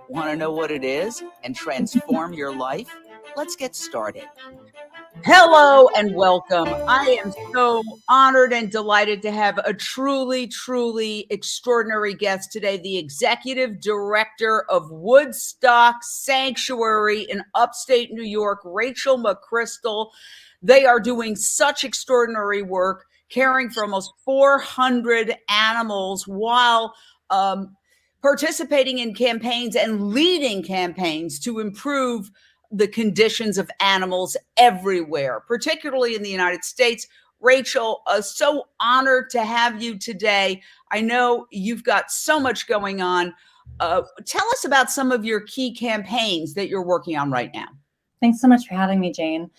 Want to know what it is and transform your life? Let's get started. Hello and welcome. I am so honored and delighted to have a truly, truly extraordinary guest today, the executive director of Woodstock Sanctuary in upstate New York, Rachel McCrystal. They are doing such extraordinary work, caring for almost 400 animals while participating in campaigns and leading campaigns to improve the conditions of animals everywhere, particularly in the United States. Rachel, so honored to have you today. I know you've got so much going on. Tell us about some of your key campaigns that you're working on right now. Thanks so much for having me, Jane.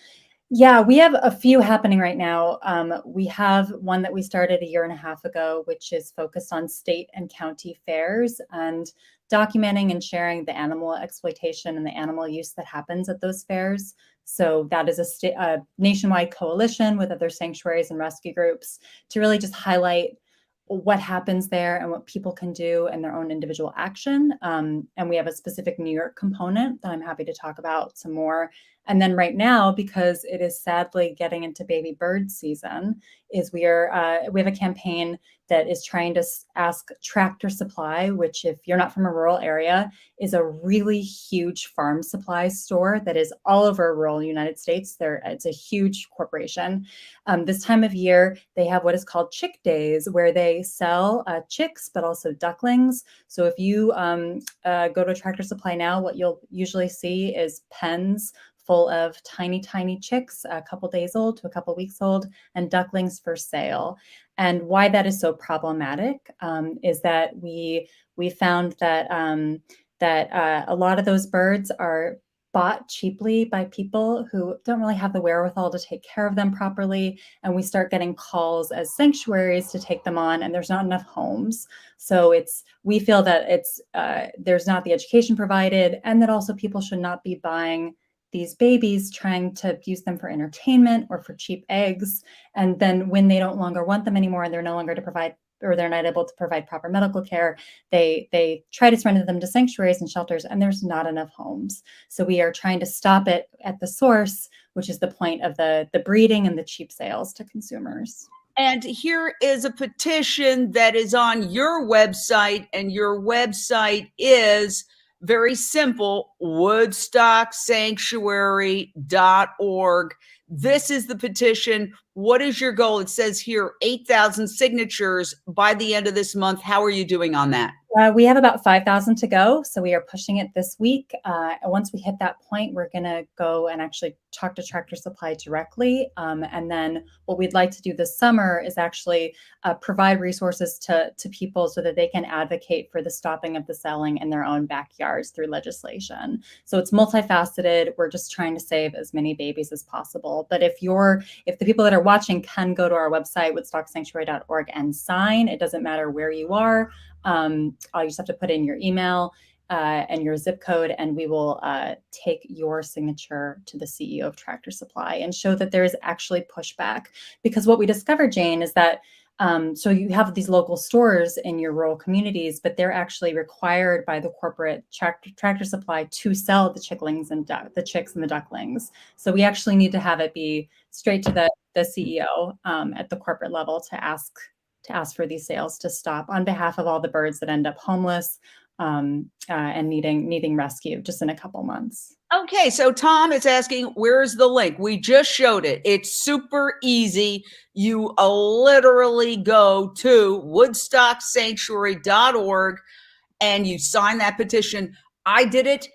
Yeah, we have a few happening right now. We have one that we started a year and a half ago, which is focused on state and county fairs and documenting and sharing the animal exploitation and the animal use that happens at those fairs. So that is a nationwide coalition with other sanctuaries and rescue groups to really just highlight what happens there and what people can do in their own individual action. And we have a specific New York component that I'm happy to talk about some more. And then right now, because it is sadly getting into baby bird season, is we have a campaign that is trying to ask Tractor Supply, which if you're not from a rural area, is a really huge farm supply store that is all over rural United States. It's a huge corporation. This time of year, they have what is called Chick Days, where they sell chicks, but also ducklings. So if you go to a Tractor Supply now, what you'll usually see is pens full of tiny, tiny chicks, a couple days old to a couple weeks old, and ducklings for sale. And why that is so problematic is that we found that a lot of those birds are bought cheaply by people who don't really have the wherewithal to take care of them properly. And we start getting calls as sanctuaries to take them on, and there's not enough homes. So we feel that there's not the education provided, and that also people should not be buying these babies trying to use them for entertainment or for cheap eggs. And then when they don't longer want them anymore and they're no longer to provide, or they're not able to provide proper medical care, they try to surrender them to sanctuaries and shelters, and there's not enough homes. So we are trying to stop it at the source, which is the point of the breeding and the cheap sales to consumers. And here is a petition that is on your website, and your website is very simple, woodstocksanctuary.org. This is the petition. What is your goal? It says here 8,000 signatures by the end of this month. How are you doing on that? We have about 5,000 to go, so we are pushing it this week. Once we hit that point, we're going to go and actually talk to Tractor Supply directly. And then what we'd like to do this summer is actually provide resources to people so that they can advocate for the stopping of the selling in their own backyards through legislation. So it's multifaceted. We're just trying to save as many babies as possible. But if the people that are watching can go to our website, woodstocksanctuary.org, and sign, it doesn't matter where you are. You just have to put in your email and your zip code, and we will take your signature to the CEO of Tractor Supply and show that there is actually pushback. Because what we discovered, Jane, is that so you have these local stores in your rural communities, but they're actually required by the corporate Tractor Supply to sell the chicklings and the chicks and the ducklings. So we actually need to have it be straight to the CEO at the corporate level to ask for these sales to stop on behalf of all the birds that end up homeless and needing rescue just in a couple months. Okay, so Tom is asking, where's the link? We just showed it. It's super easy. You literally go to woodstocksanctuary.org and you sign that petition. I did it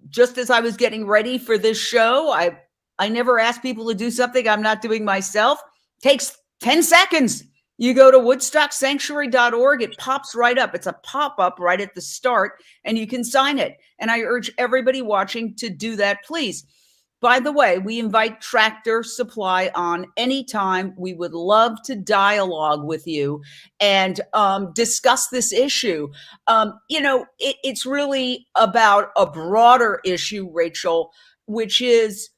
just as I was getting ready for this show. I never ask people to do something I'm not doing myself. Takes 10 seconds. You go to woodstocksanctuary.org, it pops right up. It's a pop-up right at the start, and you can sign it. And I urge everybody watching to do that, please. By the way, we invite Tractor Supply on anytime. We would love to dialogue with you and discuss this issue. It's really about a broader issue, Rachel, which is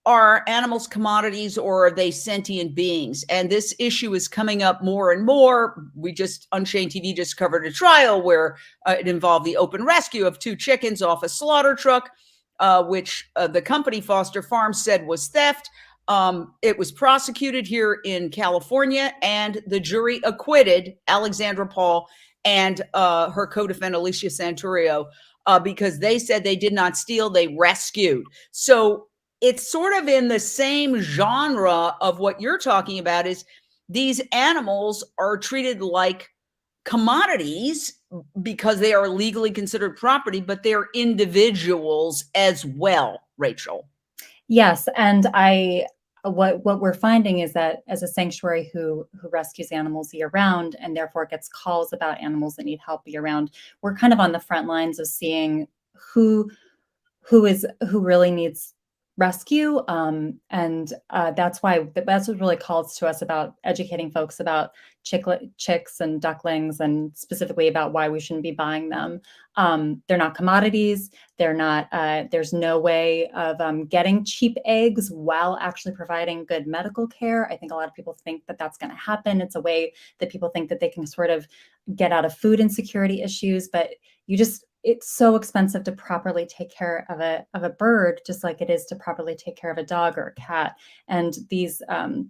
are animals commodities or are they sentient beings? And this issue is coming up more and more. Unchained TV just covered a trial where it involved the open rescue of 2 chickens off a slaughter truck, which the company Foster Farms said was theft. It was prosecuted here in California, and the jury acquitted Alexandra Paul and her co-defendant Alicia Santurio because they said they did not steal, they rescued. So it's sort of in the same genre of what you're talking about, is these animals are treated like commodities because they are legally considered property, but they're individuals as well, Rachel. Yes, and what we're finding is that as a sanctuary who rescues animals year round and therefore gets calls about animals that need help year round, we're kind of on the front lines of seeing who really needs rescue, and that's what really calls to us about educating folks about chicks and ducklings, and specifically about why we shouldn't be buying them. They're not commodities. They're not. There's no way of getting cheap eggs while actually providing good medical care. I think a lot of people think that that's going to happen. It's a way that people think that they can sort of get out of food insecurity issues, but it's so expensive to properly take care of a bird, just like it is to properly take care of a dog or a cat. And these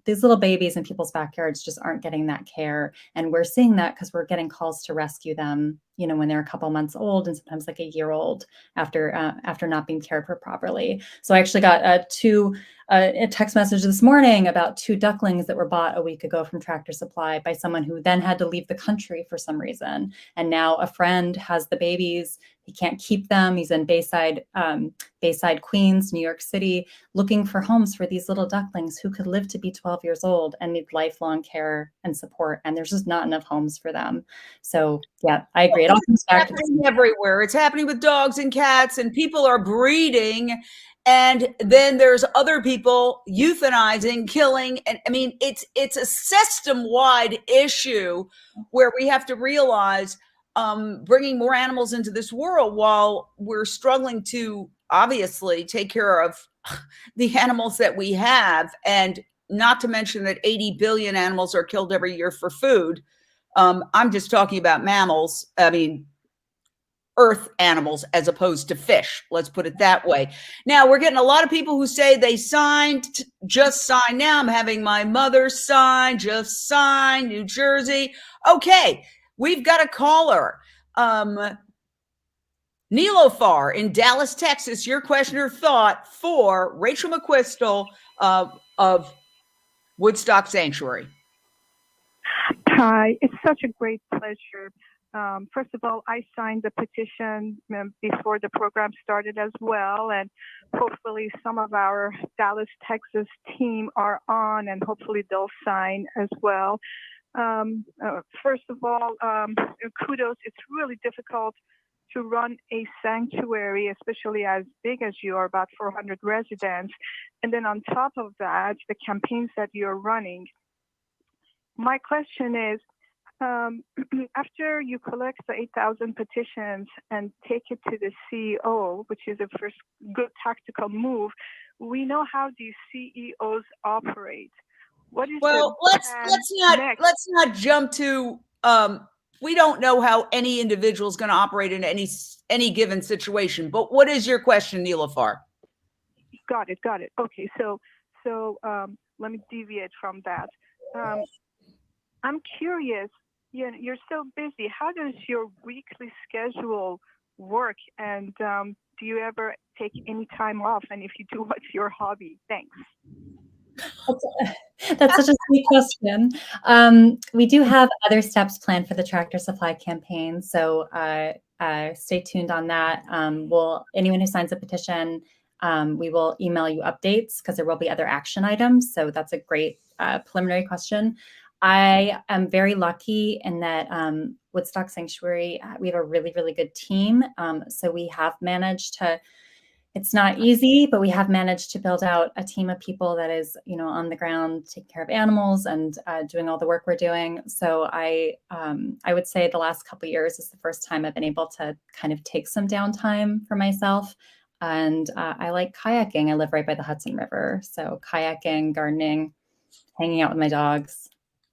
little babies in people's backyards just aren't getting that care. And we're seeing that because we're getting calls to rescue them, when they're a couple months old and sometimes like a year old after not being cared for properly. So I actually got a text message this morning about 2 ducklings that were bought a week ago from Tractor Supply by someone who then had to leave the country for some reason. And now a friend has the babies. He can't keep them. He's in Bayside, Queens, New York City, looking for homes for these little ducklings who could live to be 12 years old and need lifelong care and support. And there's just not enough homes for them. So yeah, I agree. It all comes back to everywhere. It's happening with dogs and cats, and people are breeding. And then there's other people euthanizing, killing. And I mean, it's a system-wide issue where we have to realize bringing more animals into this world while we're struggling to obviously take care of the animals that we have. And not to mention that 80 billion animals are killed every year for food. I'm just talking about mammals. I mean, earth animals as opposed to fish. Let's put it that way. Now we're getting a lot of people who say they just signed. Now I'm having my mother just sign, New Jersey. Okay. We've got a caller. Nilofar in Dallas, Texas. Your question or thought for Rachel McCrystal of Woodstock Sanctuary. Hi, it's such a great pleasure. First of all, I signed the petition before the program started as well, and hopefully some of our Dallas, Texas team are on, and hopefully they'll sign as well. First of all, kudos. It's really difficult to run a sanctuary, especially as big as you are, about 400 residents. And then on top of that, the campaigns that you're running. My question is, after you collect the 8,000 petitions and take it to the CEO, which is a first good tactical move, we know how these CEOs operate. What is let's not jump to we don't know how any individual is going to operate in any given situation. But what is your question, Nilofar? Got it. Okay, so let me deviate from that. I'm curious. You're so busy. How does your weekly schedule work? And do you ever take any time off? And if you do, what's your hobby? Thanks. That's such a sweet question. We do have other steps planned for the Tractor Supply campaign, so stay tuned on that. Anyone who signs a petition, we will email you updates because there will be other action items. So that's a great preliminary question. I am very lucky in that Woodstock Sanctuary, we have a really, really good team. So we have managed to. It's not easy, but we have managed to build out a team of people that is, on the ground, taking care of animals and doing all the work we're doing. So I would say the last couple of years is the first time I've been able to kind of take some downtime for myself. And I like kayaking. I live right by the Hudson River. So kayaking, gardening, hanging out with my dogs.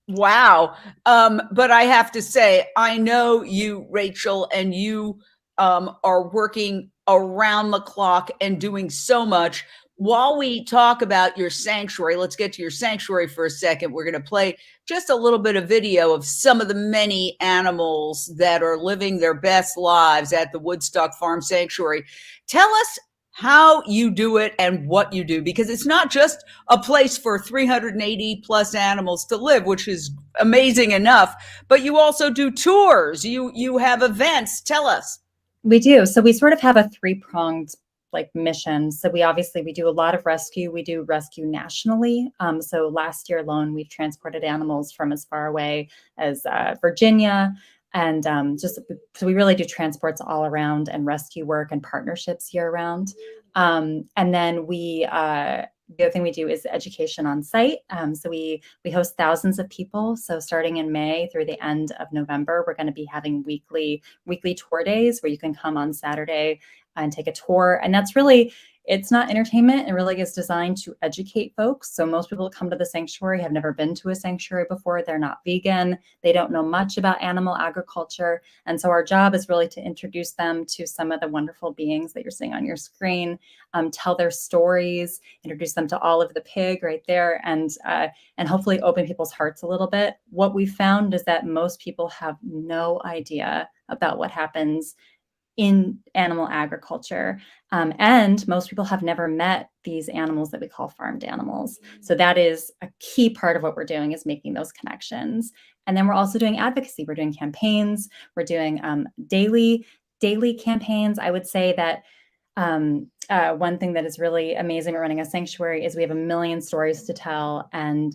Wow. But I have to say, I know you, Rachel, and you are working around the clock and doing so much. While we talk about your sanctuary, let's get to your sanctuary for a second. We're going to play just a little bit of video of some of the many animals that are living their best lives at the Woodstock Farm Sanctuary. Tell us how you do it and what you do, because it's not just a place for 380 plus animals to live, which is amazing enough, but you also do tours. You have events. Tell us. We do. So we sort of have a three-pronged mission. So we do a lot of rescue. We do rescue nationally. So last year alone, we've transported animals from as far away as Virginia. And so we really do transports all around and rescue work and partnerships year round. And then the other thing we do is education on site. So we host thousands of people. So starting in May through the end of November, we're going to be having weekly tour days where you can come on Saturday and take a tour. And that's really, it's not entertainment. It really is designed to educate folks. So most people that come to the sanctuary have never been to a sanctuary before. They're not vegan. They don't know much about animal agriculture. And so our job is really to introduce them to some of the wonderful beings that you're seeing on your screen, tell their stories, introduce them to Olive the pig right there, and hopefully open people's hearts a little bit. What we found is that most people have no idea about what happens in animal agriculture. And most people have never met these animals that we call farmed animals. So that is a key part of what we're doing, is making those connections. And then we're also doing advocacy. We're doing campaigns. We're doing daily campaigns. I would say that one thing that is really amazing at running a sanctuary is we have 1 million stories to tell, and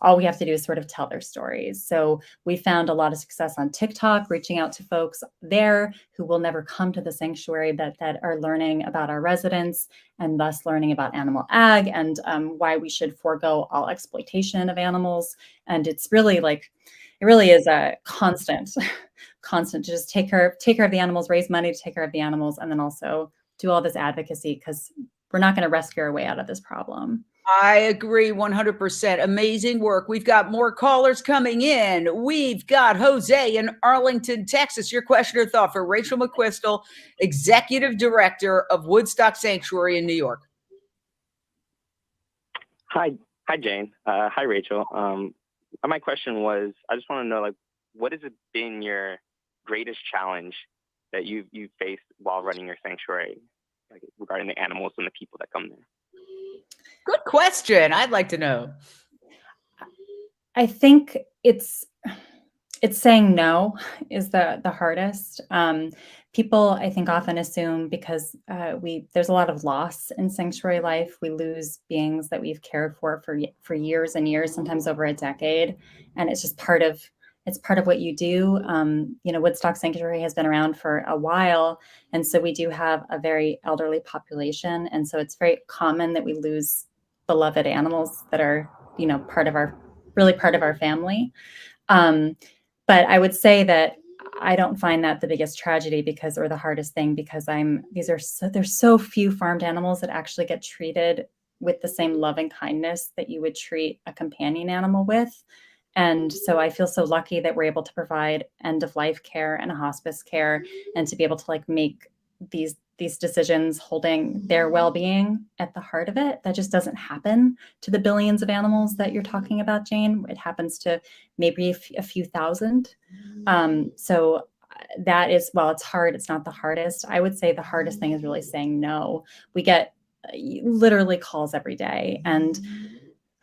all we have to do is sort of tell their stories. So we found a lot of success on TikTok, reaching out to folks there who will never come to the sanctuary, that are learning about our residents and thus learning about animal ag and why we should forego all exploitation of animals. And it's really it really is a constant to just take care of the animals, raise money to take care of the animals, and then also do all this advocacy, because we're not going to rescue our way out of this problem. I agree 100%. Amazing work. We've got more callers coming in. We've got Jose in Arlington, Texas. Your question or thought for Rachel McCrystal, Executive Director of Woodstock Sanctuary in New York. Hi, Jane. Hi, Rachel. My question was, I just want to know, what has been your greatest challenge that you've faced while running your sanctuary, regarding the animals and the people that come there? Good question. I'd like to know. I think it's saying no is the hardest. People, I think, often assume, because there's a lot of loss in sanctuary life. We lose beings that we've cared for years and years, sometimes over a decade, and it's just part of what you do. Woodstock Sanctuary has been around for a while, and so we do have a very elderly population, and so it's very common that we lose beloved animals that are, part of our family. But I would say that I don't find that the biggest tragedy, or the hardest thing, because there's so few farmed animals that actually get treated with the same love and kindness that you would treat a companion animal with. And so I feel so lucky that we're able to provide end-of-life care and hospice care, and to be able to make these decisions holding their well-being at the heart of it. That just doesn't happen to the billions of animals that you're talking about, Jane. It happens to maybe a few thousand. So that is, while it's hard, it's not the hardest. I would say the hardest thing is really saying no. We get literally calls every day, and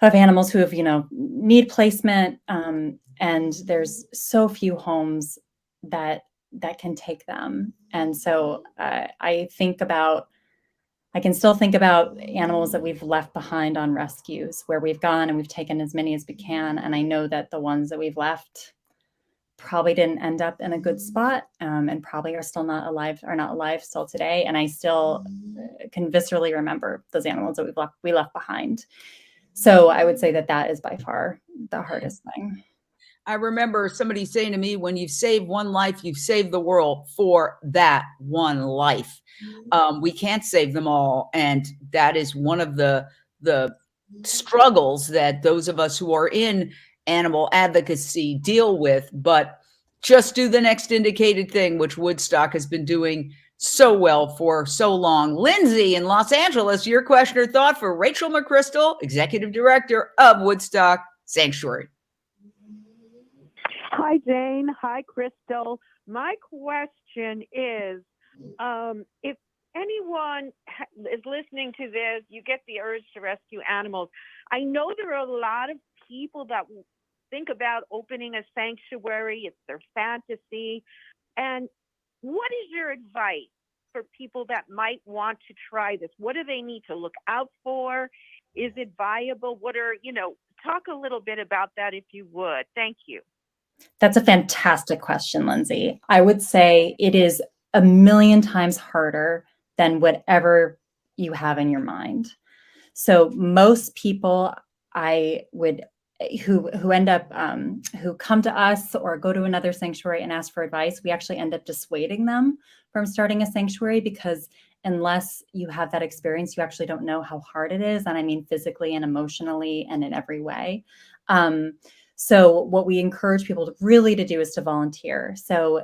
of animals who have, need placement, and there's so few homes that can take them. And so I can still think about animals that we've left behind on rescues, where we've gone and we've taken as many as we can. And I know that the ones that we've left probably didn't end up in a good spot, and probably are not alive still today. And I still can viscerally remember those animals that we left behind. So I would say that is by far the hardest thing. I remember somebody saying to me, when you've saved one life, you've saved the world for that one life. We can't save them all. And that is one of the struggles that those of us who are in animal advocacy deal with. But just do the next indicated thing, which Woodstock has been doing so well for so long. Lindsay in Los Angeles, your question or thought for Rachel McCrystal, Executive Director of Woodstock Sanctuary. Hi, Jane. Hi, Crystal. My question is, if anyone is listening to this, you get the urge to rescue animals. I know there are a lot of people that think about opening a sanctuary. It's their fantasy. And what is your advice for people that might want to try this? What do they need to look out for? Is it viable? Talk a little bit about that if you would. Thank you. That's a fantastic question, Lindsay. I would say it is a million times harder than whatever you have in your mind. So most people who end up who come to us or go to another sanctuary and ask for advice, we actually end up dissuading them from starting a sanctuary, because unless you have that experience, you actually don't know how hard it is. And I mean physically and emotionally and in every way. So what we encourage people to do is to volunteer. So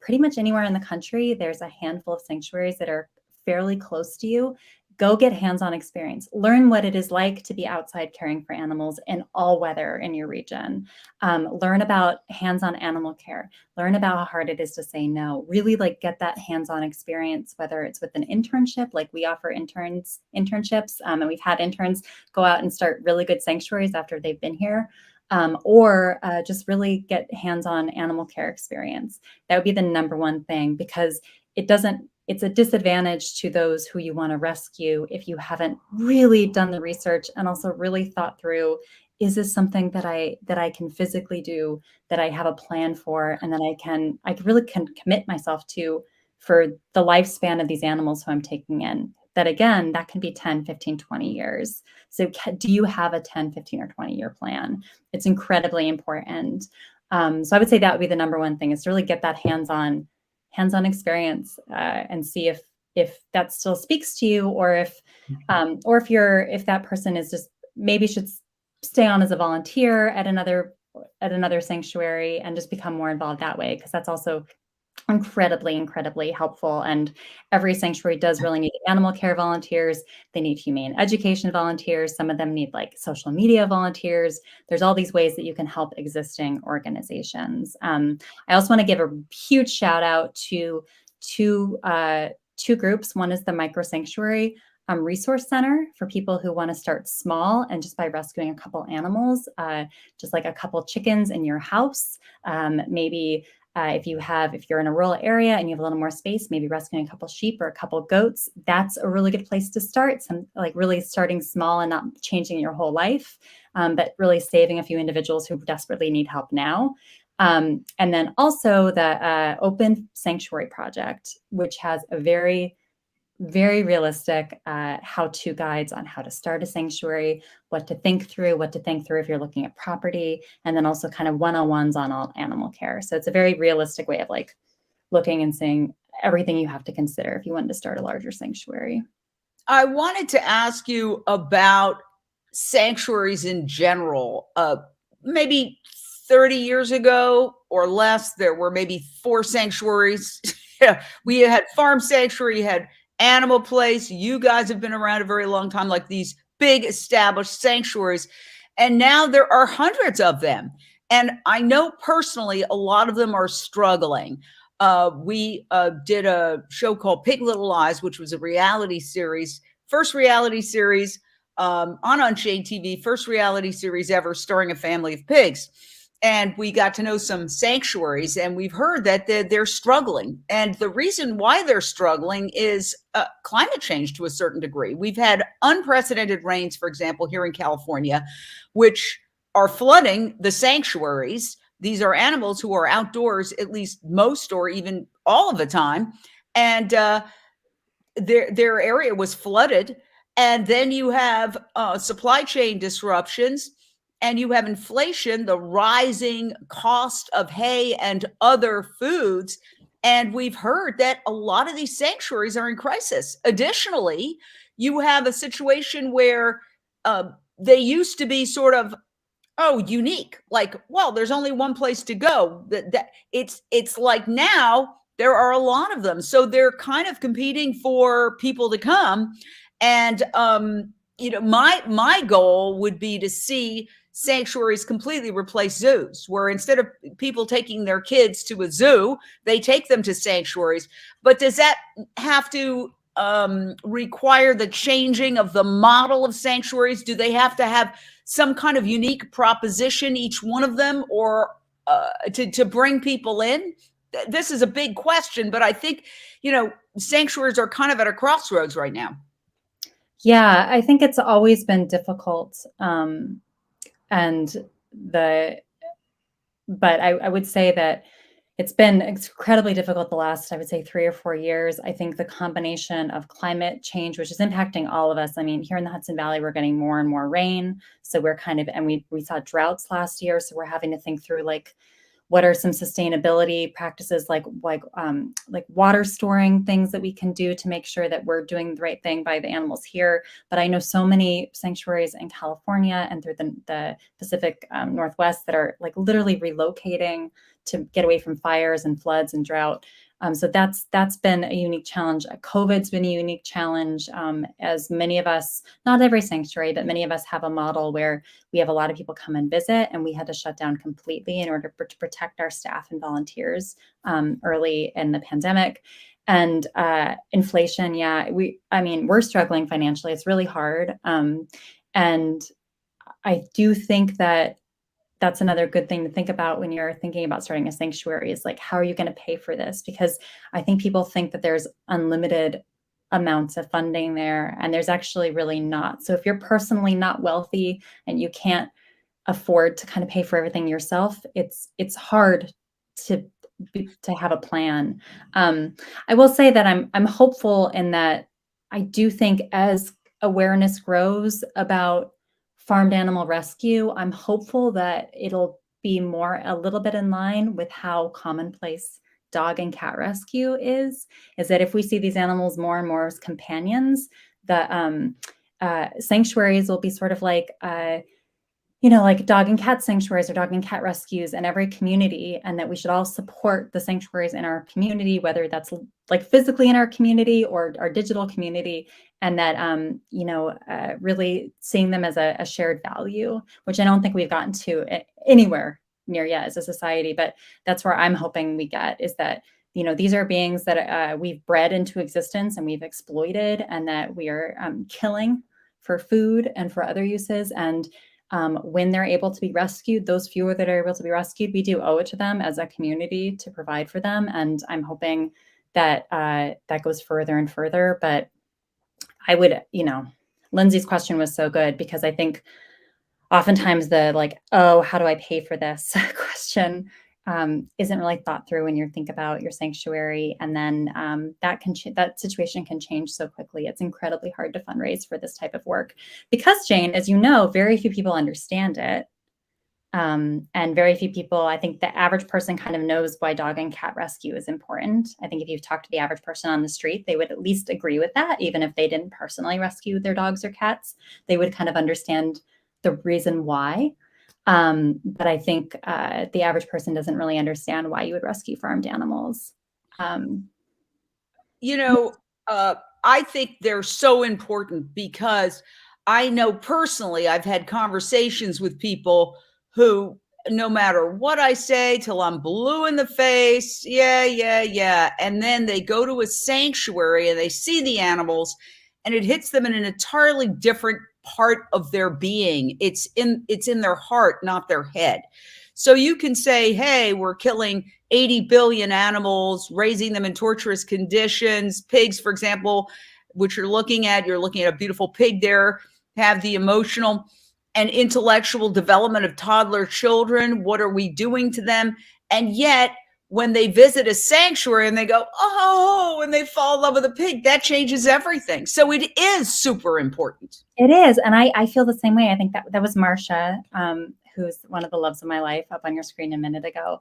pretty much anywhere in the country, there's a handful of sanctuaries that are fairly close to you. Go get hands-on experience. Learn what it is like to be outside caring for animals in all weather in your region. Learn about hands-on animal care. Learn about how hard it is to say no. Really get that hands-on experience, whether it's with an internship, like we offer internships, and we've had interns go out and start really good sanctuaries after they've been here. Or just really get hands-on animal care experience. That would be the number one thing, because it's a disadvantage to those who you want to rescue if you haven't really done the research and also really thought through, is this something that I can physically do, that I have a plan for, and that I really can commit myself to for the lifespan of these animals who I'm taking in. That again, that can be 10, 15, 20 years. So do you have a 10, 15, or 20-year plan? It's incredibly important. So I would say that would be the number one thing, is to really get that hands-on experience and see if that still speaks to you, or if that person is just maybe should stay on as a volunteer at another sanctuary and just become more involved that way, because that's also incredibly helpful. And every sanctuary does really need animal care volunteers. They need humane education volunteers. Some of them need social media volunteers. There's all these ways that you can help existing organizations. I also want to give a huge shout out to two groups. One is the Micro Sanctuary Resource Center for people who want to start small, and just by rescuing a couple animals, just like a couple chickens in your house, maybe if you're in a rural area and you have a little more space, maybe rescuing a couple sheep or a couple goats, that's a really good place to start. Some really starting small and not changing your whole life, but really saving a few individuals who desperately need help now. And then also the Open Sanctuary Project, which has a very realistic how-to guides on how to start a sanctuary, what to think through if you're looking at property, and then also kind of one-on-ones on all animal care. So it's a very realistic way of looking and seeing everything you have to consider if you wanted to start a larger sanctuary. I wanted to ask you about sanctuaries in general. Maybe 30 years ago or less, there were maybe 4 sanctuaries. We had Farm Sanctuary, had Animal Place. You guys have been around a very long time, like these big established sanctuaries. And now there are hundreds of them. And I know personally, a lot of them are struggling. We did a show called Pig Little Lies, which was a reality series, first reality series on Unchained TV, first reality series ever starring a family of pigs. And we got to know some sanctuaries, and we've heard that they're struggling. And the reason why they're struggling is climate change to a certain degree. We've had unprecedented rains, for example, here in California, which are flooding the sanctuaries. These are animals who are outdoors at least most or even all of the time. And their area was flooded. And then you have supply chain disruptions. and you have inflation, the rising cost of hay and other foods. And we've heard that a lot of these sanctuaries are in crisis. Additionally, you have a situation where they used to be sort of, unique. Like, well, there's only one place to go. It's like now there are a lot of them. So they're kind of competing for people to come. And, my goal would be to see sanctuaries completely replace zoos, where instead of people taking their kids to a zoo, they take them to sanctuaries. But does that have to require the changing of the model of sanctuaries? Do they have to have some kind of unique proposition, each one of them, or to bring people in? This is a big question, but I think, sanctuaries are kind of at a crossroads right now. Yeah, I think it's always been difficult. But I would say that it's been incredibly difficult the last, I would say, 3 or 4 years. I think the combination of climate change, which is impacting all of us. I mean, here in the Hudson Valley, we're getting more and more rain. So we're and we saw droughts last year. So we're having to think through, like, what are some sustainability practices, like water storing things that we can do to make sure that we're doing the right thing by the animals here. But I know so many sanctuaries in California and through the Pacific Northwest that are, like, literally relocating to get away from fires and floods and drought. So that's been a unique challenge. COVID's been a unique challenge, as many of us, not every sanctuary, but many of us have a model where we have a lot of people come and visit, and we had to shut down completely in order to protect our staff and volunteers early in the pandemic. And inflation, we're struggling financially. It's really hard. And I do think that that's another good thing to think about when you're thinking about starting a sanctuary, is like, how are you going to pay for this? Because I think people think that there's unlimited amounts of funding there, and there's actually really not. So if you're personally not wealthy and you can't afford to kind of pay for everything yourself, it's hard to have a plan. I will say that I'm hopeful in that. I do think as awareness grows about farmed animal rescue, I'm hopeful that it'll be a little bit in line with how commonplace dog and cat rescue is that if we see these animals more and more as companions, the sanctuaries will be sort of like, like dog and cat sanctuaries or dog and cat rescues in every community, and that we should all support the sanctuaries in our community, whether that's like physically in our community or our digital community, and that, really seeing them as a shared value, which I don't think we've gotten to anywhere near yet as a society. But that's where I'm hoping we get, is that, these are beings that we've bred into existence and we've exploited, and that we are killing for food and for other uses. And when they're able to be rescued, those fewer that are able to be rescued, we do owe it to them as a community to provide for them. And I'm hoping that that goes further and further. But I would, Lindsay's question was so good, because I think oftentimes the how do I pay for this question isn't really thought through when you think about your sanctuary. And then that situation can change so quickly. It's incredibly hard to fundraise for this type of work because, Jane, as you know, very few people understand it. And very few people, I think the average person kind of knows why dog and cat rescue is important. I think if you talk to the average person on the street, they would at least agree with that. Even if they didn't personally rescue their dogs or cats, they would kind of understand the reason why. But I think the average person doesn't really understand why you would rescue farmed animals. I think they're so important because I know personally I've had conversations with people who, no matter what I say till I'm blue in the face, yeah. And then they go to a sanctuary and they see the animals and it hits them in an entirely different part of their being. It's in their heart, not their head. So you can say, hey, we're killing 80 billion animals, raising them in torturous conditions. Pigs, for example, which you're looking at a beautiful pig there, have the emotional and intellectual development of toddler children. What are we doing to them? And yet when they visit a sanctuary and they go, oh, and they fall in love with a pig, that changes everything. So it is super important. It is. And I feel the same way. I think that was Marcia, who's one of the loves of my life, up on your screen a minute ago.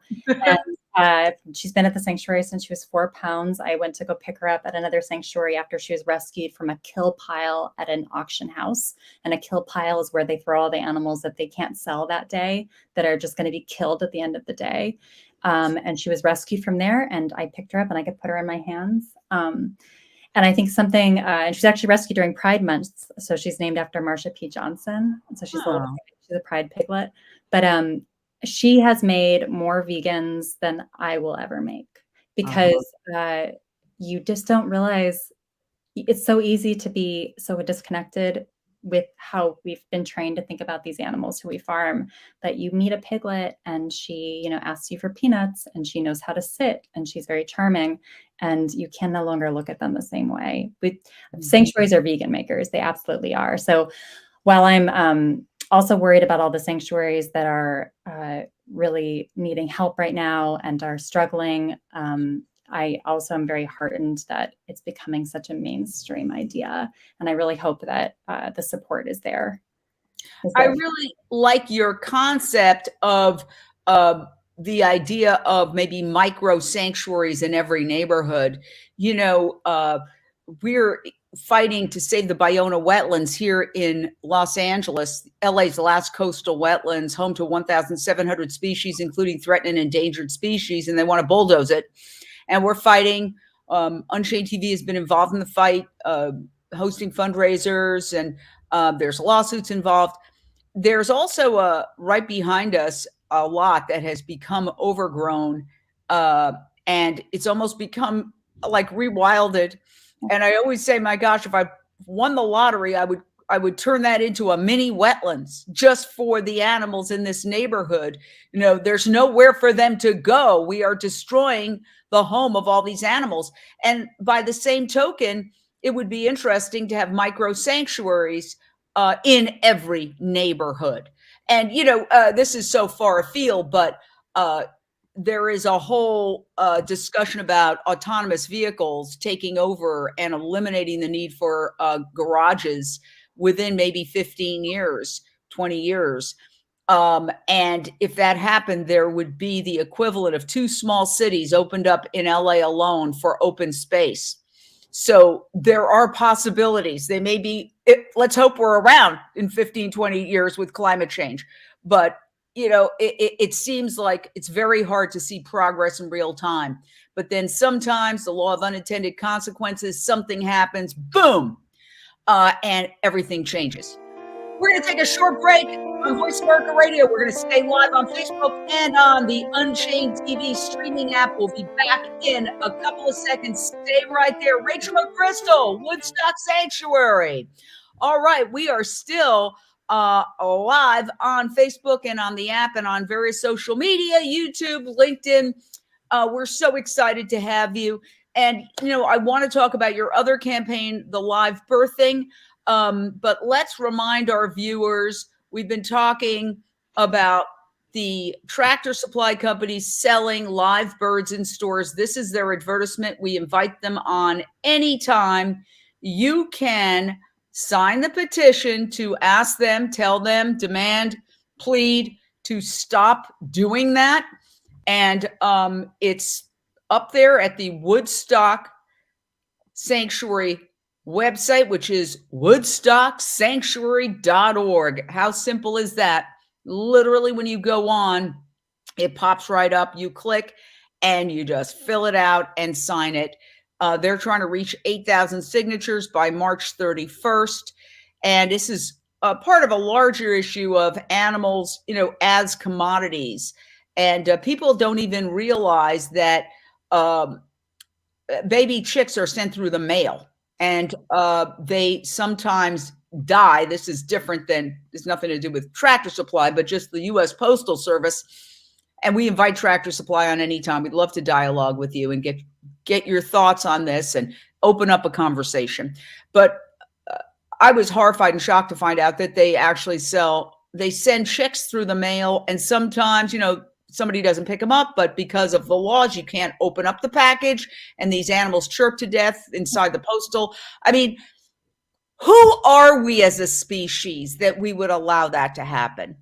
And she's been at the sanctuary since she was 4 pounds. I went to go pick her up at another sanctuary after she was rescued from a kill pile at an auction house. And a kill pile is where they throw all the animals that they can't sell that day, that are just going to be killed at the end of the day. And she was rescued from there, and I picked her up and I could put her in my hands. And I think something, and she's actually rescued during Pride Month. So she's named after Marsha P. Johnson. So she's she's a Pride piglet. But she has made more vegans than I will ever make, because you just don't realize it's so easy to be so disconnected with how we've been trained to think about these animals who we farm, that you meet a piglet and she, asks you for peanuts, and she knows how to sit, and she's very charming, and you can no longer look at them the same way. Sanctuaries are vegan makers. They absolutely are. So while I'm also worried about all the sanctuaries that are really needing help right now and are struggling, I also am very heartened that it's becoming such a mainstream idea. And I really hope that the support is there. I really like your concept of the idea of maybe micro sanctuaries in every neighborhood. We're fighting to save the Bayona wetlands here in Los Angeles, LA's last coastal wetlands, home to 1,700 species, including threatened and endangered species, and they want to bulldoze it. And we're fighting. Unchained TV has been involved in the fight, hosting fundraisers, and there's lawsuits involved. There's also right behind us a lot that has become overgrown, and it's almost become like rewilded. And I always say, my gosh, if I won the lottery, I would turn that into a mini wetlands just for the animals in this neighborhood. There's nowhere for them to go. We are destroying the home of all these animals. And by the same token, it would be interesting to have micro sanctuaries in every neighborhood. And, this is so far afield, but there is a whole discussion about autonomous vehicles taking over and eliminating the need for garages within maybe 15 years, 20 years. And if that happened, there would be the equivalent of 2 small cities opened up in LA alone for open space. So there are possibilities. They may be, let's hope we're around in 15, 20 years with climate change. But, it seems like it's very hard to see progress in real time. But then sometimes the law of unintended consequences, something happens, boom, and everything changes. We're going to take a short break on Voice America Radio. We're going to stay live on Facebook and on the Unchained TV streaming app. We'll be back in a couple of seconds. Stay right there. Rachel McCrystal, Woodstock Sanctuary. All right, we are still live on Facebook and on the app and on various social media, YouTube, LinkedIn. We're so excited to have you. And, I want to talk about your other campaign, the live birthing. But let's remind our viewers, we've been talking about the Tractor Supply companies selling live birds in stores. This is their advertisement. We invite them on anytime. You can sign the petition to ask them, tell them, demand, plead to stop doing that. And it's up there at the Woodstock Sanctuary website, which is woodstocksanctuary.org. How simple is that? Literally, when you go on, it pops right up. You click and you just fill it out and sign it. They're trying to reach 8,000 signatures by March 31st. And this is part of a larger issue of animals, as commodities. And people don't even realize that baby chicks are sent through the mail. And they sometimes die. This is different than, there's nothing to do with Tractor Supply, but just the U.S. Postal Service. And we invite Tractor Supply on any time. We'd love to dialogue with you and get your thoughts on this and open up a conversation. But I was horrified and shocked to find out that they actually send chicks through the mail. And sometimes, somebody doesn't pick them up, but because of the laws, you can't open up the package, and these animals chirp to death inside the postal. I mean, who are we as a species that we would allow that to happen?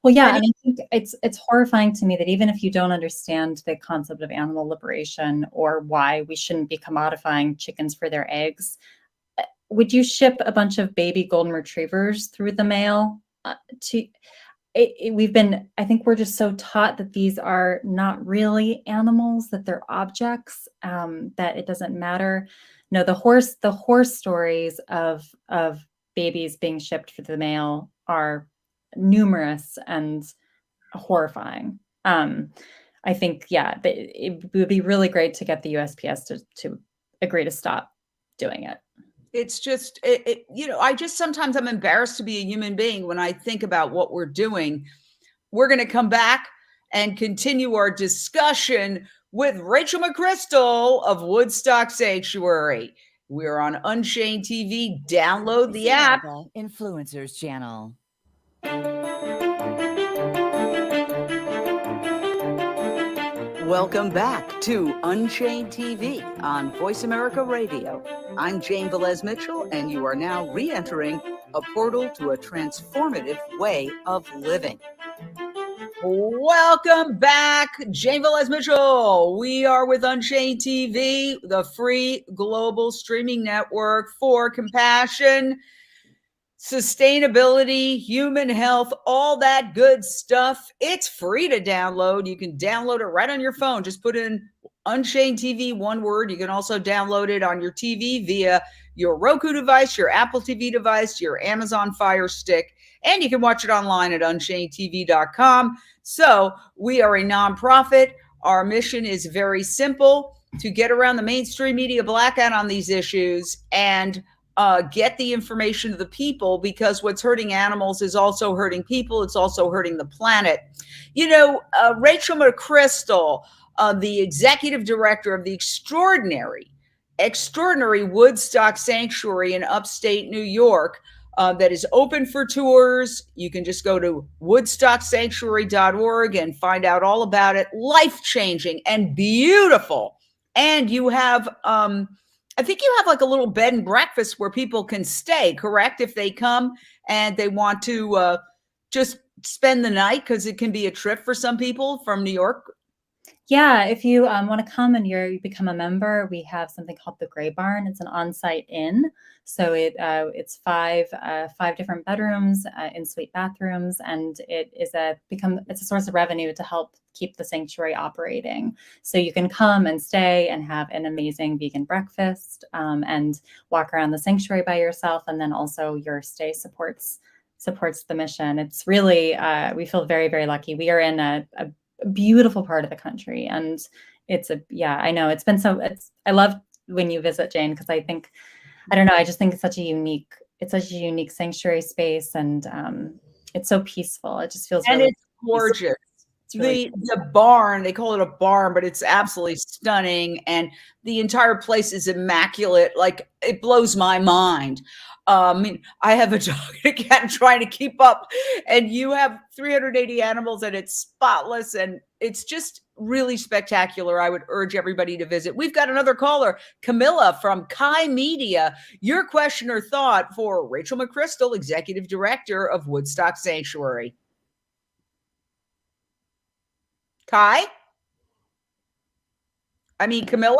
Well, yeah, and I think it's horrifying to me that even if you don't understand the concept of animal liberation or why we shouldn't be commodifying chickens for their eggs, would you ship a bunch of baby golden retrievers through the mail? I think we're just so taught that these are not really animals, that they're objects, that it doesn't matter. No, the horse stories of babies being shipped through the mail are numerous and horrifying. I think, yeah, it would be really great to get the USPS to agree to stop doing it. It's just, sometimes I'm embarrassed to be a human being when I think about what we're doing. We're going to come back and continue our discussion with Rachel McCrystal of Woodstock Sanctuary. We're on Unchained TV. Download the app. Influencers channel. Welcome back to Unchained TV on Voice America Radio. I'm Jane Velez-Mitchell, and you are now re-entering a portal to a transformative way of living. Welcome back, Jane Velez-Mitchell. We are with Unchained TV, the free global streaming network for compassion, sustainability, human health, all that good stuff. It's free to download. You can download it right on your phone. Just put in Unchained TV, one word. You can also download it on your TV via your Roku device, your Apple TV device, your Amazon Fire Stick, and you can watch it online at unchainedtv.com. So we are a nonprofit. Our mission is very simple: to get around the mainstream media blackout on these issues and get the information to the people, because what's hurting animals is also hurting people. It's also hurting the planet. Rachel McCrystal, the executive director of the extraordinary Woodstock Sanctuary in upstate New York, that is open for tours. You can just go to woodstocksanctuary.org and find out all about it. Life-changing and beautiful. And you have, I think you have like a little bed and breakfast where people can stay, correct? If they come and they want to just spend the night, because it can be a trip for some people from New York. Yeah, if you want to come and you become a member, we have something called the Gray Barn. It's an on-site inn, so it's five different bedrooms, in-suite bathrooms, and it's a source of revenue to help keep the sanctuary operating. So you can come and stay and have an amazing vegan breakfast, and walk around the sanctuary by yourself, and then also your stay supports the mission. It's really we feel very, very lucky. We are in a beautiful part of the country, and I know I love when you visit, Jane, because I just think it's such a unique sanctuary space, and it's so peaceful. It just feels It's gorgeous. The barn, they call it a barn, but it's absolutely stunning, and the entire place is immaculate. Like, it blows my mind. I have a dog and a cat trying to keep up, and you have 380 animals, and it's spotless, and it's just really spectacular. I would urge everybody to visit. We've got another caller, Camilla from Kai Media. Your question or thought for Rachel McCrystal, Executive Director of Woodstock Sanctuary. Camilla?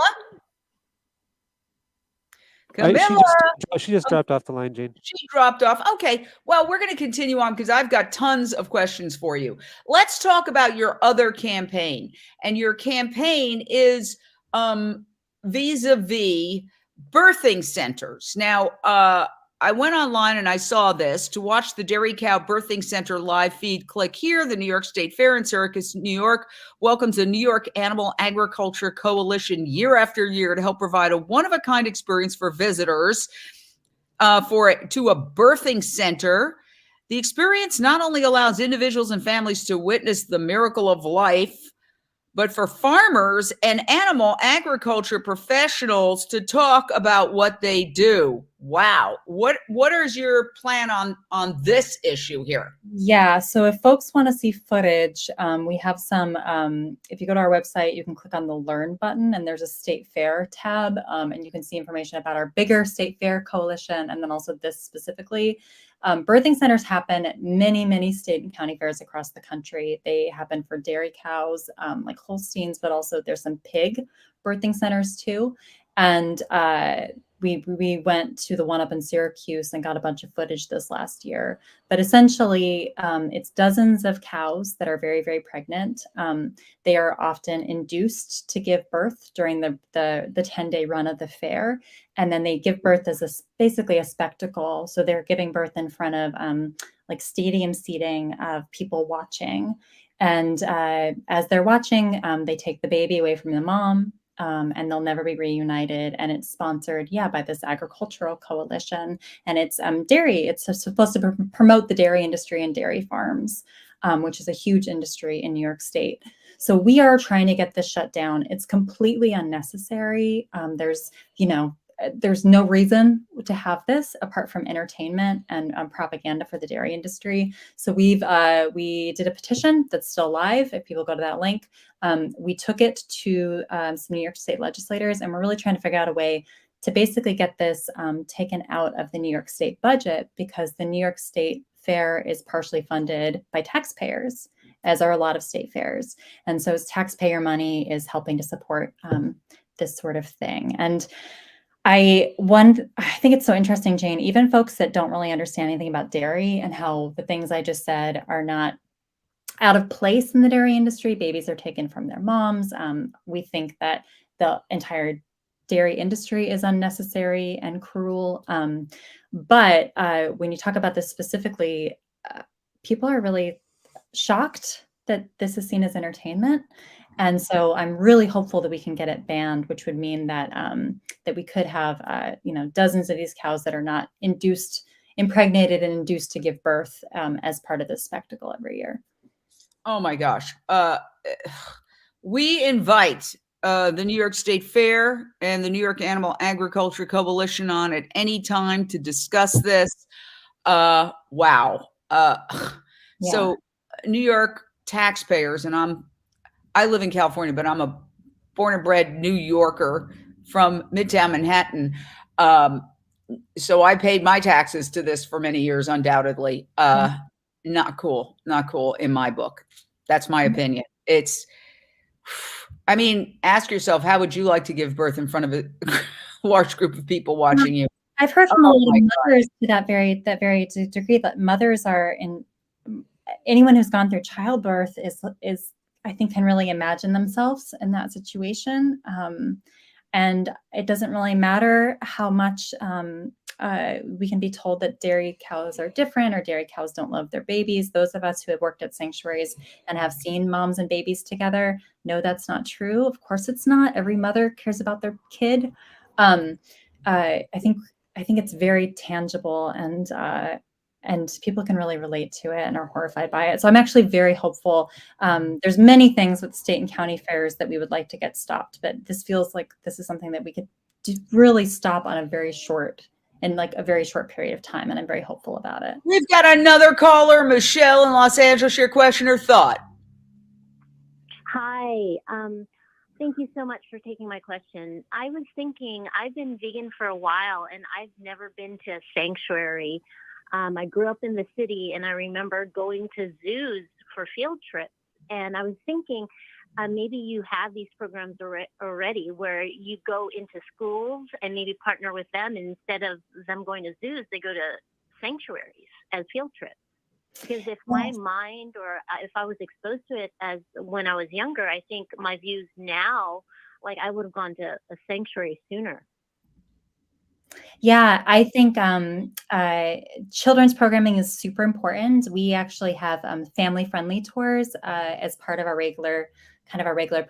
She just dropped off the line, Jane. She dropped off. Okay. Well, we're going to continue on because I've got tons of questions for you. Let's talk about your other campaign. And your campaign is vis-a-vis birthing centers. Now, I went online and I saw this. To watch the Dairy Cow Birthing Center live feed, click here. The New York State Fair in Syracuse, New York welcomes the New York Animal Agriculture Coalition year after year to help provide a one-of-a-kind experience for visitors to a birthing center. The experience not only allows individuals and families to witness the miracle of life, but for farmers and animal agriculture professionals to talk about what they do. Wow. What is your plan on this issue here? Yeah, so if folks want to see footage, we have some, if you go to our website, you can click on the Learn button and there's a State Fair tab, and you can see information about our bigger State Fair coalition and then also this specifically. Birthing centers happen at many state and county fairs across the country. They happen for dairy cows, like Holsteins, but also there's some pig birthing centers too. And we went to the one up in Syracuse and got a bunch of footage this last year. But essentially, it's dozens of cows that are very pregnant. They are often induced to give birth during the 10-day run of the fair, and then they give birth as basically a spectacle. So they're giving birth in front of like stadium seating of people watching. And as they're watching, they take the baby away from the mom. And they'll never be reunited. And it's sponsored, by this agricultural coalition. And it's dairy. It's supposed to promote the dairy industry and dairy farms, which is a huge industry in New York State. So we are trying to get this shut down. It's completely unnecessary. There's no reason to have this apart from entertainment and propaganda for the dairy industry. So we did a petition that's still live. If people go to that link, we took it to some New York State legislators, and we're really trying to figure out a way to basically get this taken out of the New York State budget, because the New York State Fair is partially funded by taxpayers, as are a lot of state fairs. And so taxpayer money is helping to support this sort of thing. And I think it's so interesting, Jane, even folks that don't really understand anything about dairy and how the things I just said are not out of place in the dairy industry. Babies are taken from their moms. We think that the entire dairy industry is unnecessary and cruel. But when you talk about this specifically, people are really shocked that this is seen as entertainment. And so I'm really hopeful that we can get it banned, which would mean that that we could have dozens of these cows that are not impregnated and induced to give birth as part of this spectacle every year. Oh my gosh. We invite the New York State Fair and the New York Animal Agriculture Coalition on at any time to discuss this. Wow. So New York taxpayers, and I live in California, but I'm a born and bred New Yorker from Midtown Manhattan. So I paid my taxes to this for many years, undoubtedly. Not cool in my book. That's my opinion. Ask yourself, how would you like to give birth in front of a large group of people watching you? I've heard from a lot of mothers to that very degree that mothers are anyone who's gone through childbirth is I think can really imagine themselves in that situation. And it doesn't really matter how much we can be told that dairy cows are different or dairy cows don't love their babies. Those of us who have worked at sanctuaries and have seen moms and babies together know that's not true. Of course it's not. Every mother cares about their kid. I think it's very tangible, and people can really relate to it and are horrified by it. So I'm actually very hopeful. There's many things with state and county fairs that we would like to get stopped, but this feels like this is something that we could really stop on a very short period of time. And I'm very hopeful about it. We've got another caller, Michelle in Los Angeles. Your question or thought? Hi. Thank you so much for taking my question. I was thinking, I've been vegan for a while and I've never been to a sanctuary. I grew up in the city and I remember going to zoos for field trips. And I was thinking, maybe you have these programs already where you go into schools and maybe partner with them. And instead of them going to zoos, they go to sanctuaries as field trips. Because if my mind or if I was exposed to it as when I was younger, I think my views now, like I would have gone to a sanctuary sooner. Yeah, I think children's programming is super important. We actually have family-friendly tours as part of our regular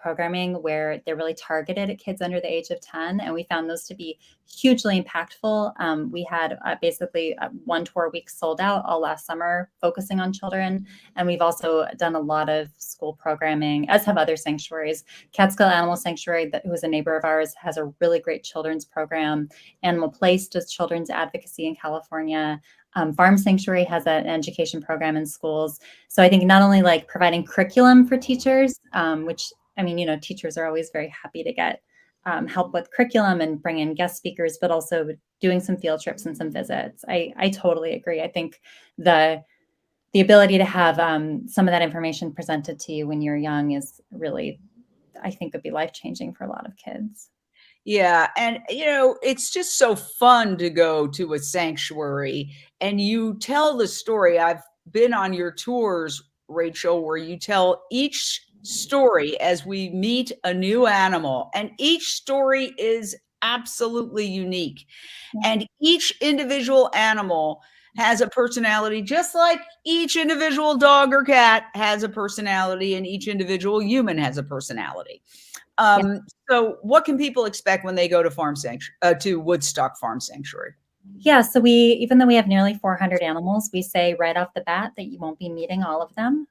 programming, where they're really targeted at kids under the age of 10. And we found those to be hugely impactful. We had basically one tour a week sold out all last summer, focusing on children. And we've also done a lot of school programming, as have other sanctuaries. Catskill Animal Sanctuary, who is a neighbor of ours, has a really great children's program. Animal Place does children's advocacy in California. Farm Sanctuary has an education program in schools. So I think not only like providing curriculum for teachers, which, I mean, you know, teachers are always very happy to get help with curriculum and bring in guest speakers, but also doing some field trips and some visits. I totally agree. I think the ability to have some of that information presented to you when you're young is really, I think, would be life-changing for a lot of kids. Yeah. And, you know, it's just so fun to go to a sanctuary and you tell the story. I've been on your tours, Rachel, where you tell each story as we meet a new animal, and each story is absolutely unique. And each individual animal has a personality, just like each individual dog or cat has a personality, and each individual human has a personality. So what can people expect when they go to to Woodstock Farm Sanctuary? Yeah, so even though we have nearly 400 animals, we say right off the bat that you won't be meeting all of them.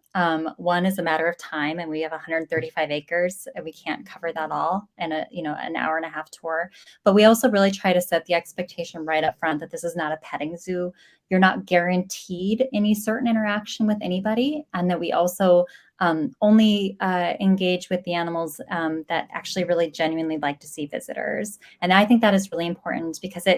One is a matter of time, and we have 135 acres, and we can't cover that all in an hour and a half tour. But we also really try to set the expectation right up front that this is not a petting zoo. You're not guaranteed any certain interaction with anybody, and that we also only engage with the animals that actually really genuinely like to see visitors. And I think that is really important, because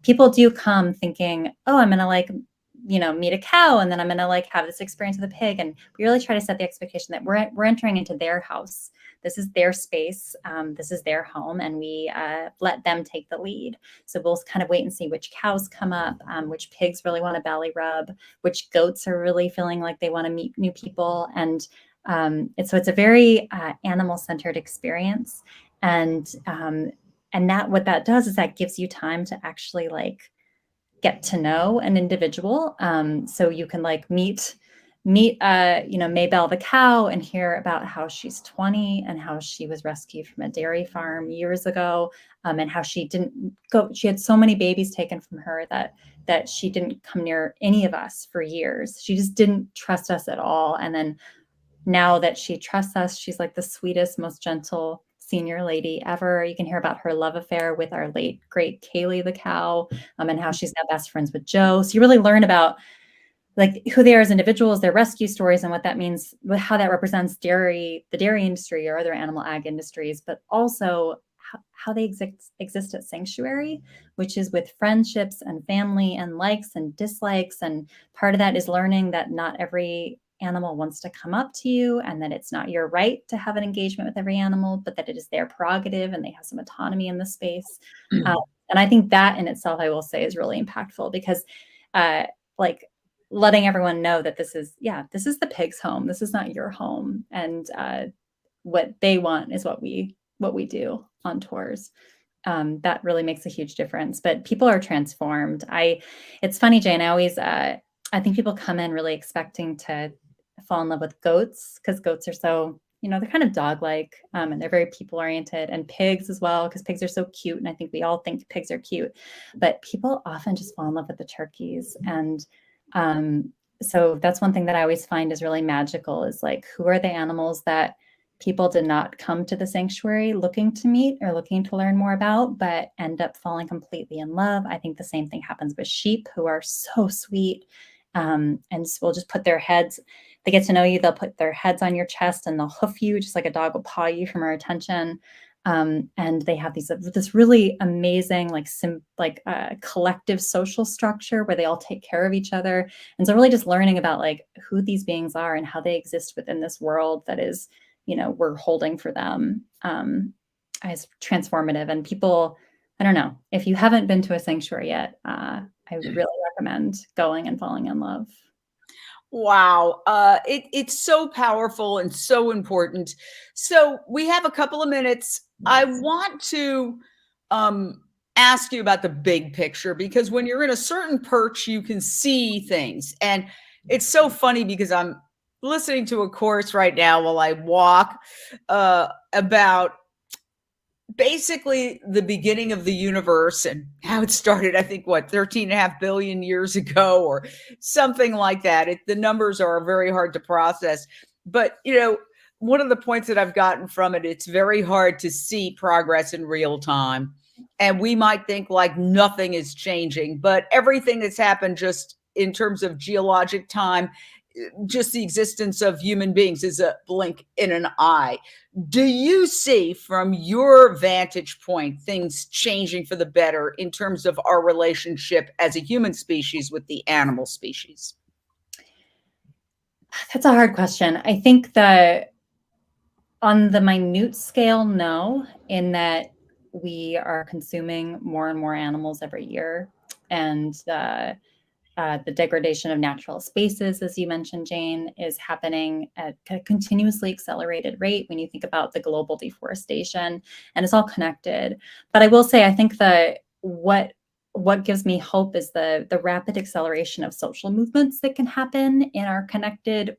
people do come thinking, oh, I'm going to meet a cow, and then I'm going to have this experience with a pig. And we really try to set the expectation that we're entering into their house. This is their space. This is their home, and we let them take the lead. So we'll kind of wait and see which cows come up, which pigs really want to belly rub, which goats are really feeling like they want to meet new people. And so it's a very animal-centered experience. And what that does is that gives you time to actually get to know an individual. So you can meet Maybelle the cow and hear about how she's 20 and how she was rescued from a dairy farm years ago, and how she had so many babies taken from her that she didn't come near any of us for years. She just didn't trust us at all. And then now that she trusts us, she's like the sweetest, most gentle senior lady ever. You can hear about her love affair with our late great Kaylee the cow, and how she's now best friends with Joe. So you really learn about who they are as individuals, their rescue stories, and what that means, how that represents the dairy industry or other animal ag industries, but also how they exist at Sanctuary, which is with friendships and family and likes and dislikes. And part of that is learning that not every animal wants to come up to you, and that it's not your right to have an engagement with every animal, but that it is their prerogative and they have some autonomy in the space. And I think that in itself, I will say, is really impactful, because letting everyone know that this is the pig's home. This is not your home. And what they want is what we do on tours. That really makes a huge difference. But people are transformed. It's funny, Jane, I think people come in really expecting to fall in love with goats, because goats are so, they're kind of dog-like, and they're very people-oriented, and pigs as well, because pigs are so cute. And I think we all think pigs are cute, but people often just fall in love with the turkeys. And so that's one thing that I always find is really magical, is who are the animals that people did not come to the sanctuary looking to meet or looking to learn more about, but end up falling completely in love. I think the same thing happens with sheep, who are so sweet. And will just put their heads, they get to know you, they'll put their heads on your chest and they'll hoof you, just like a dog will paw you from her attention. And they have this really amazing, collective social structure where they all take care of each other. And so really just learning about who these beings are and how they exist within this world that is, we're holding for them, is transformative. And people, I don't know, if you haven't been to a sanctuary yet, I would really recommend going and falling in love. Wow. It's so powerful and so important. So we have a couple of minutes. I want to ask you about the big picture, because when you're in a certain perch, you can see things. And it's so funny because I'm listening to a course right now while I walk about basically the beginning of the universe and how it started, I think, 13.5 billion years ago or something like that. The numbers are very hard to process. But, one of the points that I've gotten from it, it's very hard to see progress in real time. And we might think like nothing is changing, but everything that's happened just in terms of geologic time, just the existence of human beings is a blink in an eye. Do you see, from your vantage point, things changing for the better in terms of our relationship as a human species with the animal species? That's a hard question. I think that on the minute scale, no, in that we are consuming more and more animals every year. And the degradation of natural spaces, as you mentioned, Jane, is happening at a continuously accelerated rate when you think about the global deforestation, and it's all connected. But I will say, I think that what gives me hope is the rapid acceleration of social movements that can happen in our connected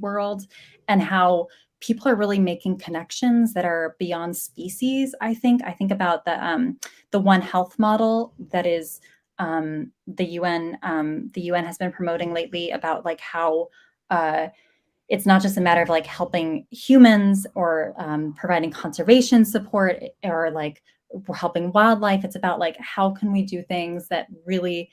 world, and how people are really making connections that are beyond species. I think about the One Health model that is the UN has been promoting lately, about like how it's not just a matter of like helping humans or providing conservation support or like we're helping wildlife. It's about like, how can we do things that really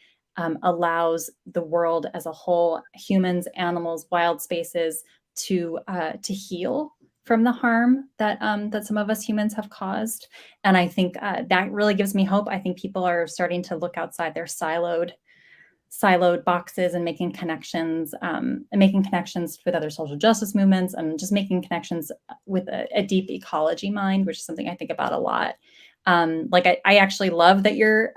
allows the world as a whole, humans, animals, wild spaces, to heal from the harm that that some of us humans have caused. And I think that really gives me hope. I think people are starting to look outside their siloed boxes and making connections with other social justice movements, and just making connections with a deep ecology mind, which is something I think about a lot. I actually love that you're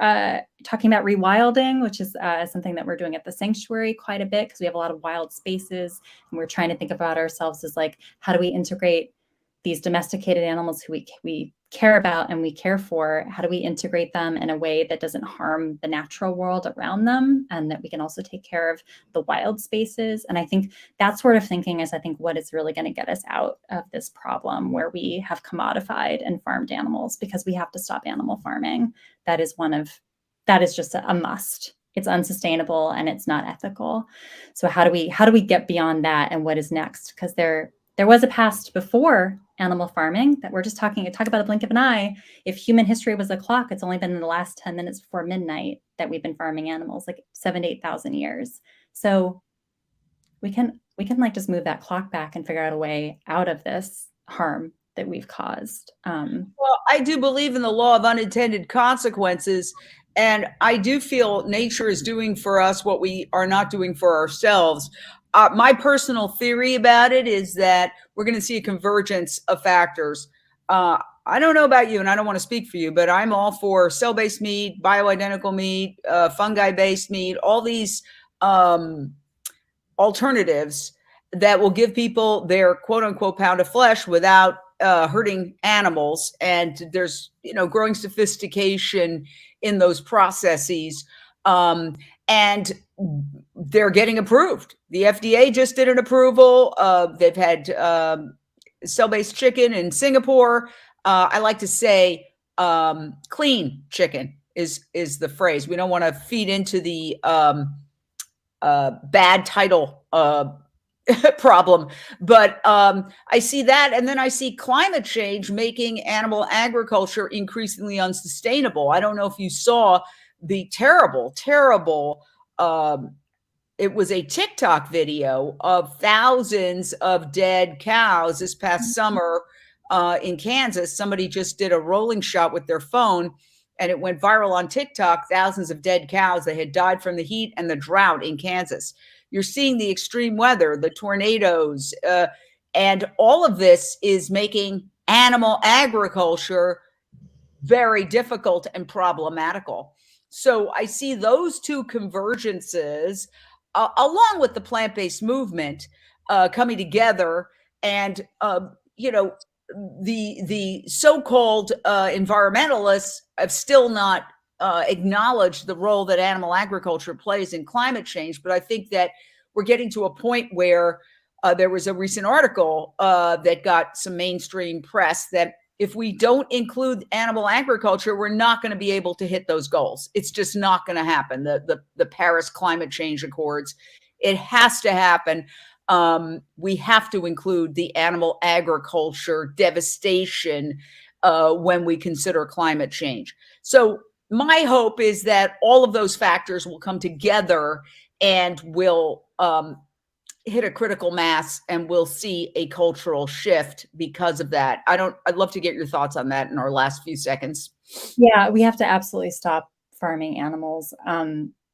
talking about rewilding, which is something that we're doing at the sanctuary quite a bit, because we have a lot of wild spaces, and we're trying to think about ourselves as like, how do we integrate these domesticated animals who we care about and we care for? How do we integrate them in a way that doesn't harm the natural world around them, and that we can also take care of the wild spaces? And I think that sort of thinking is, I think, what is really going to get us out of this problem where we have commodified and farmed animals, because we have to stop animal farming. That is just a must. It's unsustainable and it's not ethical. So how do we get beyond that, and what is next? Because there was a past before animal farming that we're just talk about a blink of an eye. If human history was a clock, it's only been in the last 10 minutes before midnight that we've been farming animals, like 7,000 to 8,000 years. So we can like just move that clock back and figure out a way out of this harm that we've caused. Well, I do believe in the law of unintended consequences. And I do feel nature is doing for us what we are not doing for ourselves. My personal theory about it is that we're going to see a convergence of factors. I don't know about you, and I don't want to speak for you, but I'm all for cell-based meat, bioidentical meat, fungi-based meat, all these alternatives that will give people their quote-unquote pound of flesh without hurting animals. And there's, growing sophistication in those processes. And they're getting approved. The FDA just did an approval. They've had cell-based chicken in Singapore. I like to say clean chicken is the phrase. We don't want to feed into the bad title problem. But I see that. And then I see climate change making animal agriculture increasingly unsustainable. I don't know if you saw the terrible, it was a TikTok video of thousands of dead cows this past summer in Kansas. Somebody just did a rolling shot with their phone and it went viral on TikTok. Thousands of dead cows that had died from the heat and the drought in Kansas. You're seeing the extreme weather, the tornadoes, and all of this is making animal agriculture very difficult and problematical. So I see those two convergences along with the plant-based movement coming together. And, the so-called environmentalists have still not acknowledged the role that animal agriculture plays in climate change. But I think that we're getting to a point where there was a recent article that got some mainstream press that if we don't include animal agriculture, we're not going to be able to hit those goals. It's just not going to happen. The Paris Climate Change Accords, it has to happen. We have to include the animal agriculture devastation when we consider climate change. So my hope is that all of those factors will come together and will hit a critical mass, and we'll see a cultural shift because of that. I'd love to get your thoughts on that in our last few seconds. Yeah, we have to absolutely stop farming animals.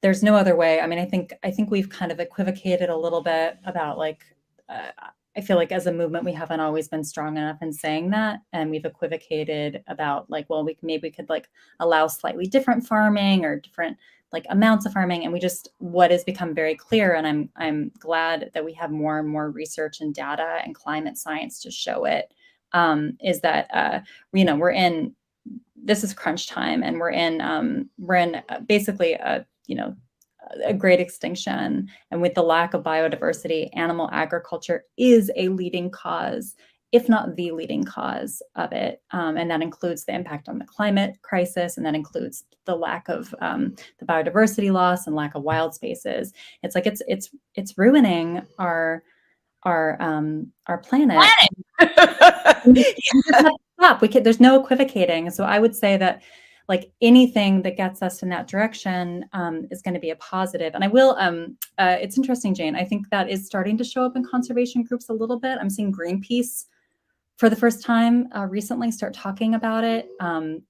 There's no other way. I mean, I think we've kind of equivocated a little bit about like, I feel like as a movement, we haven't always been strong enough in saying that. And we've equivocated about like, well, maybe we could like allow slightly different farming or different like amounts of farming. And what has become very clear, and I'm glad that we have more and more research and data and climate science to show it, is that, this is crunch time, and we're in basically a great extinction. And with the lack of biodiversity, animal agriculture is a leading cause, if not the leading cause of it. And that includes the impact on the climate crisis, and that includes the lack of the biodiversity loss and lack of wild spaces. It's like it's ruining our planet. Stop. There's no equivocating. So I would say that like anything that gets us in that direction is going to be a positive. And I will, it's interesting, Jane, I think that is starting to show up in conservation groups a little bit. I'm seeing Greenpeace for the first time recently start talking about it,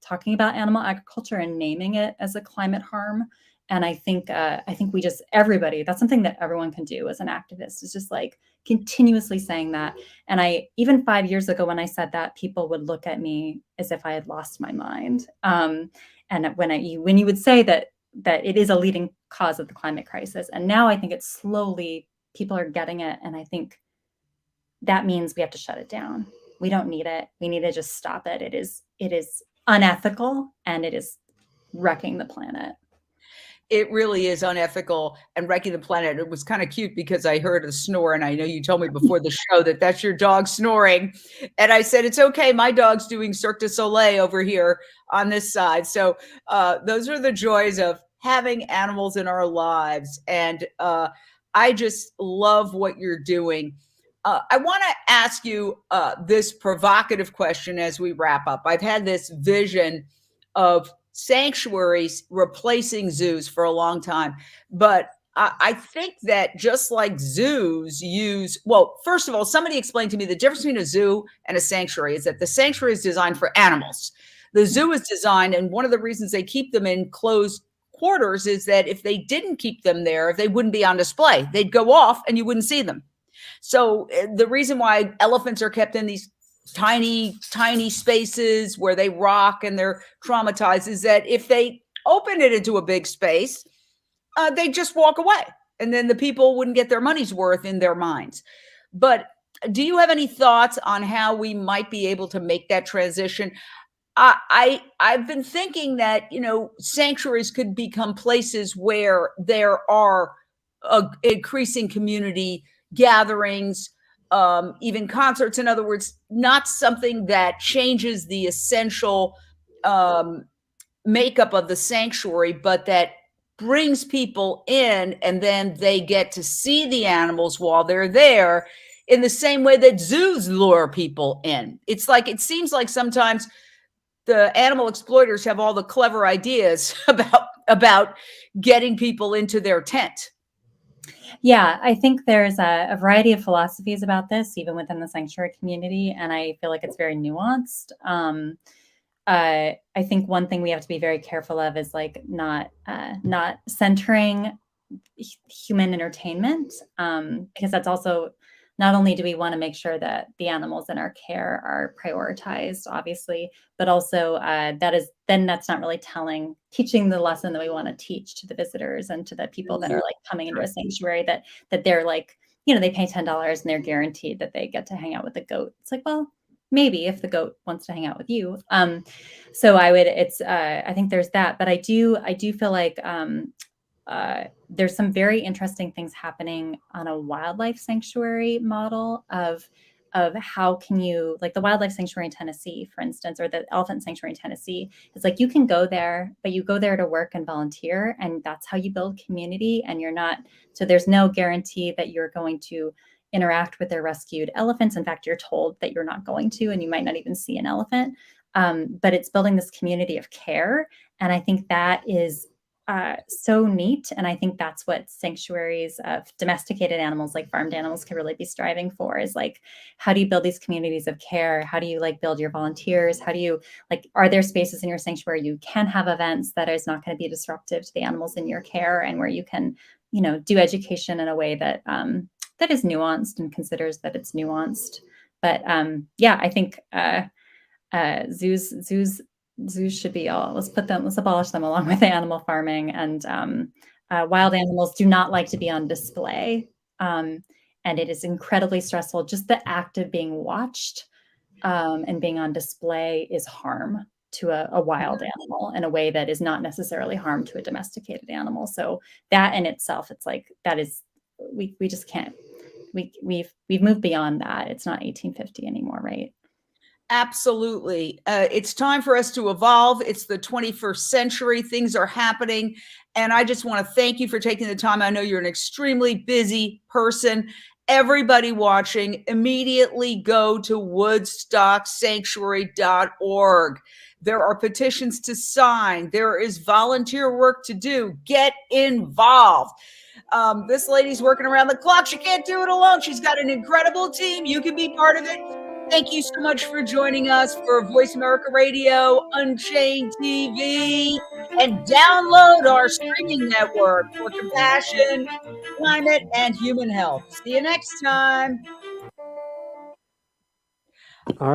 talking about animal agriculture and naming it as a climate harm. And I think everybody, that's something that everyone can do as an activist, is just like continuously saying that. And even 5 years ago, when I said that, people would look at me as if I had lost my mind. And when you would say that it is a leading cause of the climate crisis, and now I think it's slowly, people are getting it. And I think that means we have to shut it down. We don't need it. We need to just stop it. It is unethical, and it is wrecking the planet. It really is unethical and wrecking the planet. It was kind of cute because I heard a snore, and I know you told me before the show that that's your dog snoring. And I said, it's okay. My dog's doing Cirque du Soleil over here on this side. So those are the joys of having animals in our lives. And I just love what you're doing. I want to ask you this provocative question as we wrap up. I've had this vision of sanctuaries replacing zoos for a long time. But I think that just like zoos first of all, somebody explained to me the difference between a zoo and a sanctuary is that the sanctuary is designed for animals. The zoo is designed, and one of the reasons they keep them in closed quarters is that if they didn't keep them there, they wouldn't be on display. They'd go off and you wouldn't see them. So the reason why elephants are kept in these tiny spaces where they rock and they're traumatized is that if they open it into a big space, they just walk away, and then the people wouldn't get their money's worth in their minds. But do you have any thoughts on how we might be able to make that transition? I've been thinking that, sanctuaries could become places where there are increasing community gatherings, even concerts. In other words, not something that changes the essential makeup of the sanctuary, but that brings people in, and then they get to see the animals while they're there, in the same way that zoos lure people in. It seems like sometimes the animal exploiters have all the clever ideas about getting people into their tent. Yeah, I think there's a variety of philosophies about this, even within the sanctuary community, and I feel like it's very nuanced. I think one thing we have to be very careful of is like not centering human entertainment, because that's also, not only do we want to make sure that the animals in our care are prioritized, obviously, but also that's not really teaching the lesson that we want to teach to the visitors and to the people that are like coming into a sanctuary, that they're like, they pay $10 and they're guaranteed that they get to hang out with a goat. It's like, well, maybe if the goat wants to hang out with you. So I think there's that, but I do feel like there's some very interesting things happening on a wildlife sanctuary model of how can you, like the wildlife sanctuary in Tennessee, for instance, or the elephant sanctuary in Tennessee. It's like you can go there, but you go there to work and volunteer, and that's how you build community. And so there's no guarantee that you're going to interact with their rescued elephants. In fact, you're told that you're not going to, and you might not even see an elephant. But it's building this community of care. And I think that is so neat. And I think that's what sanctuaries of domesticated animals, like farmed animals, can really be striving for, is like, how do you build these communities of care? How do you like build your volunteers? How do you are there spaces in your sanctuary you can have events that is not going to be disruptive to the animals in your care, and where you can, do education in a way that that is nuanced and considers that it's nuanced. But yeah, I think zoos should be all. Let's abolish them along with animal farming. And wild animals do not like to be on display. And it is incredibly stressful. Just the act of being watched and being on display is harm to a wild animal in a way that is not necessarily harm to a domesticated animal. So that in itself, it's like, that is, we just can't, we've moved beyond that. It's not 1850 anymore, right? Absolutely. It's time for us to evolve. It's the 21st century. Things are happening. And I just want to thank you for taking the time. I know you're an extremely busy person. Everybody watching, immediately go to woodstocksanctuary.org. There are petitions to sign. There is volunteer work to do. Get involved. This lady's working around the clock. She can't do it alone. She's got an incredible team. You can be part of it. Thank you so much for joining us for Voice America Radio, Unchained TV, and download our streaming network for compassion, climate, and human health. See you next time. All right.